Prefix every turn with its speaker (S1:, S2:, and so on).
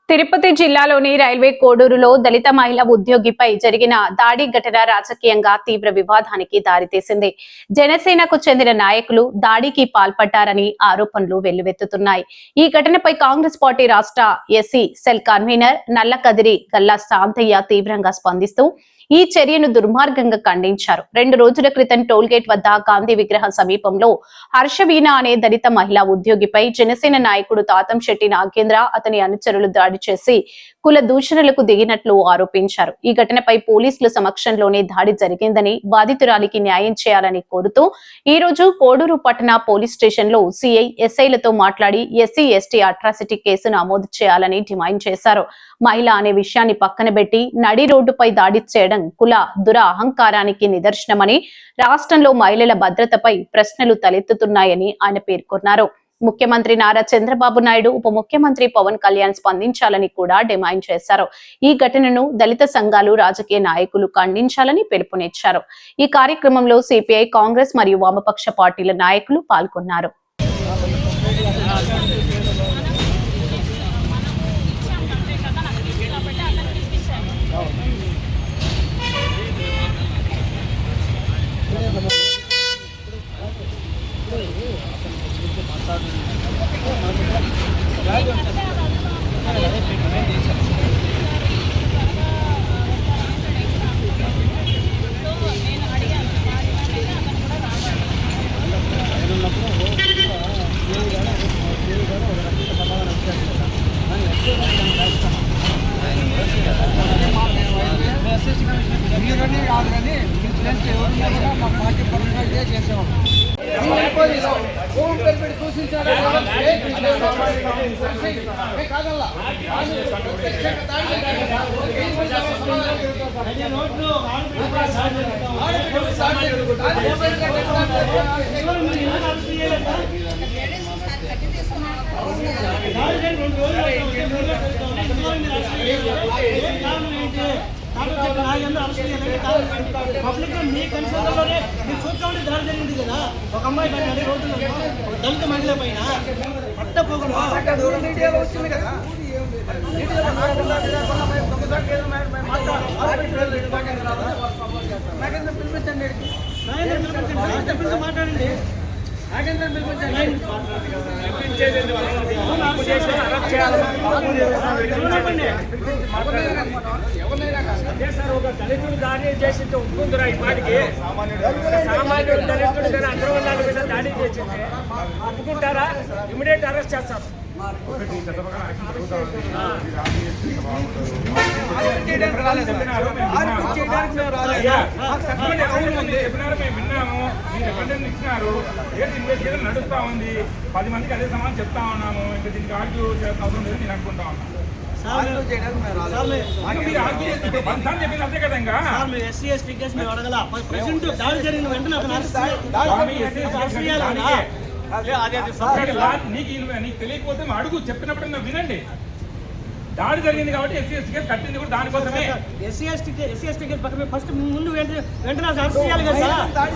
S1: తిరుపతి జిల్లాలోని రైల్వే కోడూరులో దళిత మహిళా ఉద్యోగిపై జరిగిన దాడి ఘటన రాజకీయంగా తీవ్ర వివాదానికి దారితీసింది. జనసేనకు చెందిన నాయకులు దాడికి పాల్పడ్డారని ఆరోపణలు వెల్లువెత్తుతున్నాయి. ఈ ఘటనపై కాంగ్రెస్ పార్టీ రాష్ట్ర SC cell convener Nallakadiri Galla Shantaiah తీవ్రంగా స్పందిస్తూ ఈ చర్యను దుర్మార్గంగా ఖండించారు. 2 రోజుల క్రితం టోల్గేట్ వద్ద గాంధీ విగ్రహం సమీపంలో హర్షవీణ అనే దళిత మహిళా ఉద్యోగిపై జనసేన నాయకుడు తాతంశెట్టి నాగేంద్ర అతని అనుచరులు దాడి చేసి కుల దూషణలకు దిగినట్లు ఆరోపించారు. ఈ ఘటనపై పోలీసుల సమక్షంలోనే దాడి జరిగిందని, బాధితురాలికి న్యాయం చేయాలని కోరుతూ ఈ రోజు కోడూరు పట్టణ పోలీస్ స్టేషన్ లో సిఐ ఎస్ఐలతో మాట్లాడి ఎస్సీ ఎస్టీ అట్రాసిటీ కేసు నమోదు చేయాలని డిమాండ్ చేశారు. మహిళ అనే విషయాన్ని పక్కన పెట్టి నడి రోడ్డుపై దాడి చేయడం కుల అహంకారానికి నిదర్శనమని, రాష్ట్రంలో మహిళల భద్రతపై ప్రశ్నలు తలెత్తుతున్నాయని ఆయన పేర్కొన్నారు. ముఖ్యమంత్రి నారా చంద్రబాబు నాయుడు, ఉప ముఖ్యమంత్రి పవన్ కళ్యాణ్ స్పందించాలని కూడా డిమాండ్ చేశారు. ఈ ఘటనను దళిత సంఘాలు, రాజకీయ నాయకులు ఖండించాలని పిలుపునిచ్చారు. ఈ కార్యక్రమంలో సిపిఐ, కాంగ్రెస్ మరియు వామపక్ష పార్టీల నాయకులు పాల్గొన్నారు.
S2: పబ్లిక్ మీ కన్సర్న్లోనే మీరు చూసుకోండి దాడి జరిగింది కదా. ఒక అమ్మాయి పైన అదే రోజుల్లో దళిత మహిళ పైన పట్టపోగులు వచ్చింది కదా. పిలిపించండి, మాట్లాడండి.
S3: ఒక దళితుడు దాడి చేసింటే ఒప్పుకుందిరా ఈ పాటికి. సామాన్యుడు దళితుడు కానీ అందరూ వాళ్ళ మీద దాడి చేసింటే ఒప్పుకుంటారా? ఇమీడియట్ అరెస్ట్ చేస్తారు.
S4: నడుస్తా ఉంది. 10 మందికి అదే సమాధానం చెప్తా ఉన్నాము. ఇంకా దీనికి ఆర్గ్యూ అవసరం లేదు నేను అనుకుంటా ఉన్నాను. అంతే కదా. ఇంకా
S2: ఎస్సీ ఎస్టీ కేసు మేము అడగల. ప్రెసిడెంట్ దాడి జరిగిన వెంటనే
S4: నీకు తెలియకపోతే అడుగు, చెప్పినప్పుడు నువ్వు వినండి. దాడి జరిగింది కాబట్టి ఎస్సీ ఎస్టీ కేసు కట్టింది కూడా దానికోసమే.
S2: ఎస్సీ ఎస్టీ కేసు పక్కన ఫస్ట్ ముందు వెంటనే అరెస్ట్ చేయాలి కదా సార్.